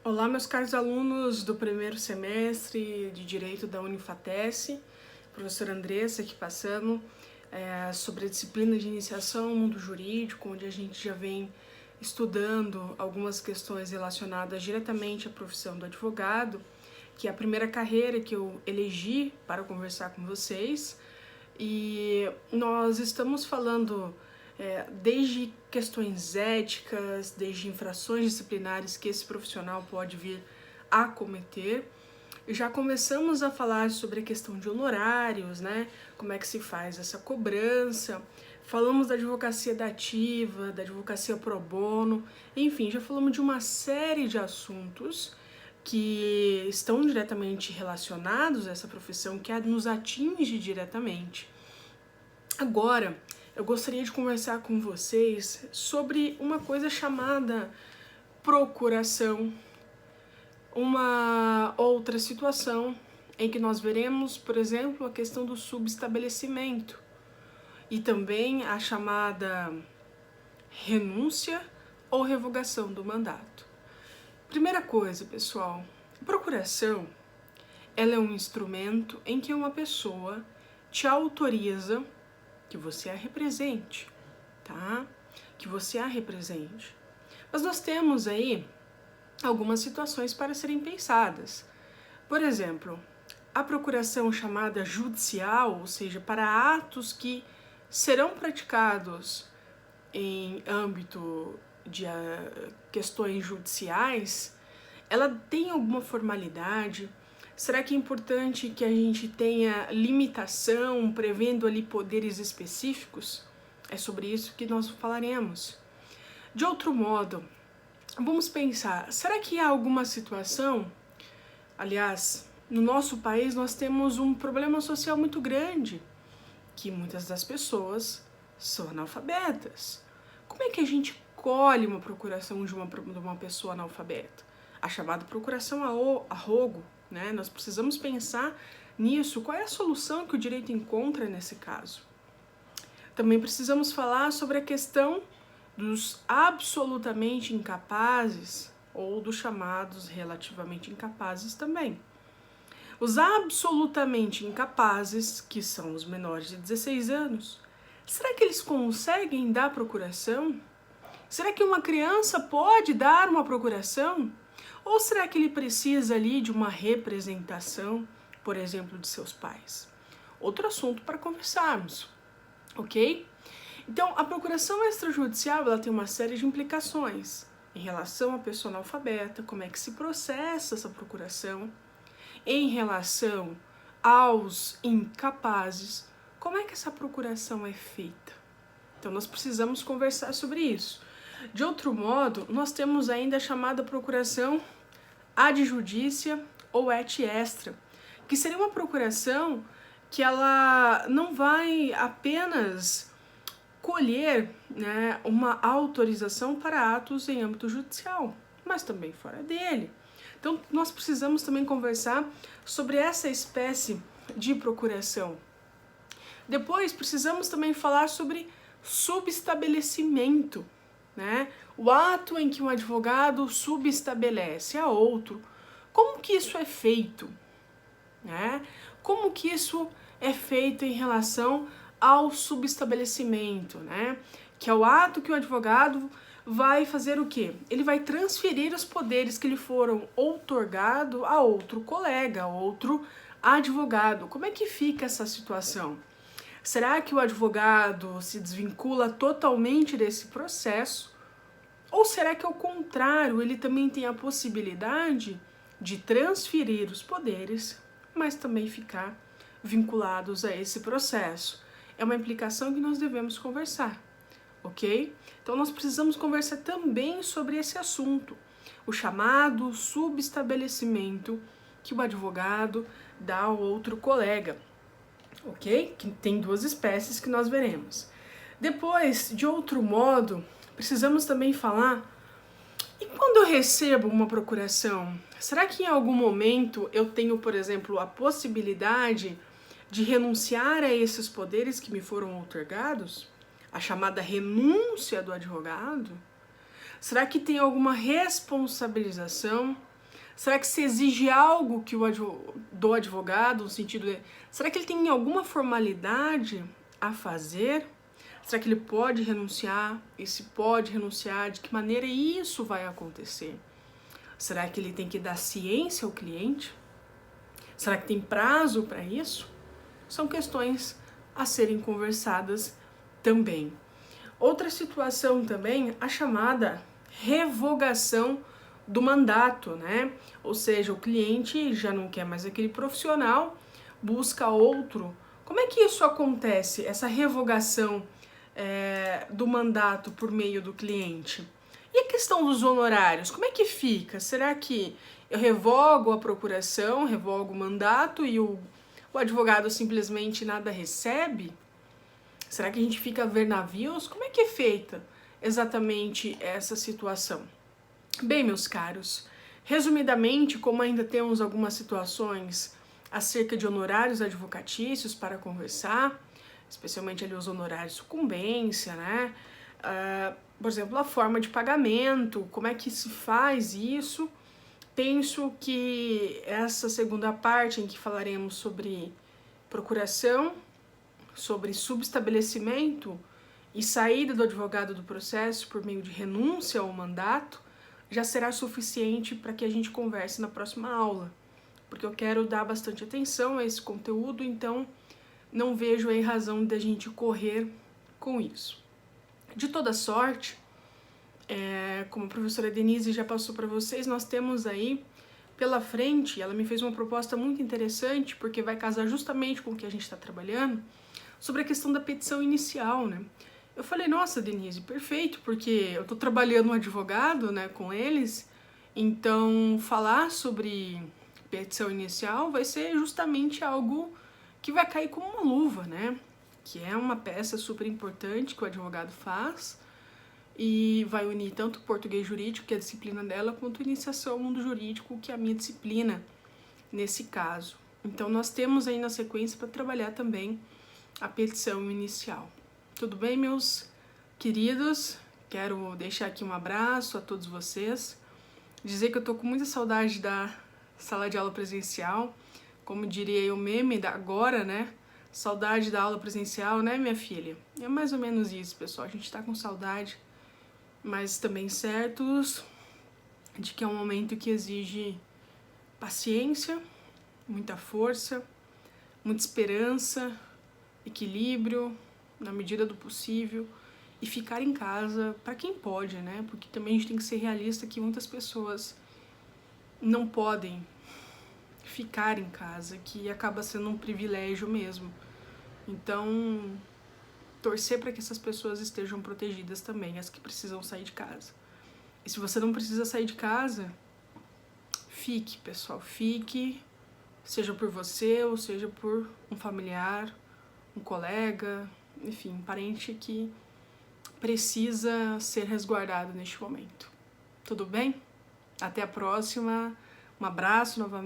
Olá, meus caros alunos do primeiro semestre de Direito da Unifatesc, professora Andressa aqui passando sobre a disciplina de iniciação ao mundo jurídico, onde a gente já vem estudando algumas questões relacionadas diretamente à profissão do advogado, que é a primeira carreira que eu elegi para conversar com vocês, e nós estamos falando desde questões éticas, desde infrações disciplinares que esse profissional pode vir a cometer. Já começamos a falar sobre a questão de honorários, né? Como é que se faz essa cobrança. Falamos da advocacia dativa, da advocacia pro bono, enfim, já falamos de uma série de assuntos que estão diretamente relacionados a essa profissão, que nos atinge diretamente. Agora, eu gostaria de conversar com vocês sobre uma coisa chamada procuração, uma outra situação em que nós veremos, por exemplo, a questão do subestabelecimento e também a chamada renúncia ou revogação do mandato. Primeira coisa, pessoal, a procuração, ela é um instrumento em que uma pessoa te autoriza que você a represente, tá? Que você a represente. Mas nós temos aí algumas situações para serem pensadas. Por exemplo, a procuração chamada judicial, ou seja, para atos que serão praticados em âmbito de questões judiciais, ela tem alguma formalidade? Será que é importante que a gente tenha limitação, prevendo ali poderes específicos? É sobre isso que nós falaremos. De outro modo, vamos pensar, será que há alguma situação? Aliás, no nosso país nós temos um problema social muito grande, que muitas das pessoas são analfabetas. Como é que a gente colhe uma procuração de uma pessoa analfabeta? A chamada procuração a rogo, né? Nós precisamos pensar nisso. Qual é a solução que o direito encontra nesse caso? Também precisamos falar sobre a questão dos absolutamente incapazes ou dos chamados relativamente incapazes também. Os absolutamente incapazes, que são os menores de 16 anos, será que eles conseguem dar procuração? Será que uma criança pode dar uma procuração? Ou será que ele precisa ali de uma representação, por exemplo, de seus pais? Outro assunto para conversarmos, ok? Então, a procuração extrajudicial ela tem uma série de implicações em relação à pessoa analfabeta, como é que se processa essa procuração, em relação aos incapazes, como é que essa procuração é feita? Então, nós precisamos conversar sobre isso. De outro modo, nós temos ainda a chamada procuração ad judicia ou et extra, que seria uma procuração que ela não vai apenas colher, né, uma autorização para atos em âmbito judicial, mas também fora dele. Então, nós precisamos também conversar sobre essa espécie de procuração. Depois, precisamos também falar sobre subestabelecimento, né? O ato em que um advogado subestabelece a outro. Como que isso é feito? Né? Como que isso é feito em relação ao subestabelecimento, né? Que é o ato que o advogado vai fazer o quê? Ele vai transferir os poderes que lhe foram outorgados a outro colega, a outro advogado. Como é que fica essa situação? Será que o advogado se desvincula totalmente desse processo? Ou será que, ao contrário, ele também tem a possibilidade de transferir os poderes, mas também ficar vinculados a esse processo? É uma implicação que nós devemos conversar, ok? Então, nós precisamos conversar também sobre esse assunto, o chamado subestabelecimento que o advogado dá ao outro colega, ok? Que tem duas espécies que nós veremos. Depois, de outro modo, precisamos também falar, e quando eu recebo uma procuração, será que em algum momento eu tenho, por exemplo, a possibilidade de renunciar a esses poderes que me foram outorgados? A chamada renúncia do advogado? Será que tem alguma responsabilização Será que se exige algo que do advogado, no sentido de, será que ele tem alguma formalidade a fazer? Será que ele pode renunciar? E se pode renunciar, de que maneira isso vai acontecer? Será que ele tem que dar ciência ao cliente? Será que tem prazo para isso? São questões a serem conversadas também. Outra situação também, a chamada revogação do mandato, né? Ou seja, o cliente já não quer mais aquele profissional, busca outro. Como é que isso acontece, essa revogação do mandato por meio do cliente? E a questão dos honorários, como é que fica? Será que eu revogo a procuração, revogo o mandato e o advogado simplesmente nada recebe? Será que a gente fica a ver navios? Como é que é feita exatamente essa situação? Bem, meus caros, resumidamente, como ainda temos algumas situações acerca de honorários advocatícios para conversar, especialmente ali os honorários de sucumbência, né? Por exemplo, a forma de pagamento, como é que se faz isso? Penso que essa segunda parte em que falaremos sobre procuração, sobre subestabelecimento e saída do advogado do processo por meio de renúncia ao mandato, já será suficiente para que a gente converse na próxima aula, porque eu quero dar bastante atenção a esse conteúdo, então não vejo aí razão da gente correr com isso. De toda sorte, como a professora Denise já passou para vocês, nós temos aí pela frente, ela me fez uma proposta muito interessante, porque vai casar justamente com o que a gente está trabalhando, sobre a questão da petição inicial, né? Eu falei, nossa, Denise, perfeito, porque eu tô trabalhando um advogado, né, com eles, então falar sobre petição inicial vai ser justamente algo que vai cair como uma luva, né? Que é uma peça super importante que o advogado faz e vai unir tanto o português jurídico, que é a disciplina dela, quanto a iniciação ao mundo jurídico, que é a minha disciplina nesse caso. Então nós temos aí na sequência para trabalhar também a petição inicial. Tudo bem, meus queridos? Quero deixar aqui um abraço a todos vocês, dizer que eu tô com muita saudade da sala de aula presencial, como diria o meme da agora, né? Saudade da aula presencial, né, minha filha? É mais ou menos isso, pessoal. A gente tá com saudade, mas também certos de que é um momento que exige paciência, muita força, muita esperança, equilíbrio, na medida do possível, e ficar em casa para quem pode, né? Porque também a gente tem que ser realista que muitas pessoas não podem ficar em casa, que acaba sendo um privilégio mesmo. Então, torcer para que essas pessoas estejam protegidas também, as que precisam sair de casa. E se você não precisa sair de casa, fique, pessoal, fique, seja por você ou seja por um familiar, um colega, enfim, um parente que precisa ser resguardado neste momento. Tudo bem? Até a próxima. Um abraço novamente.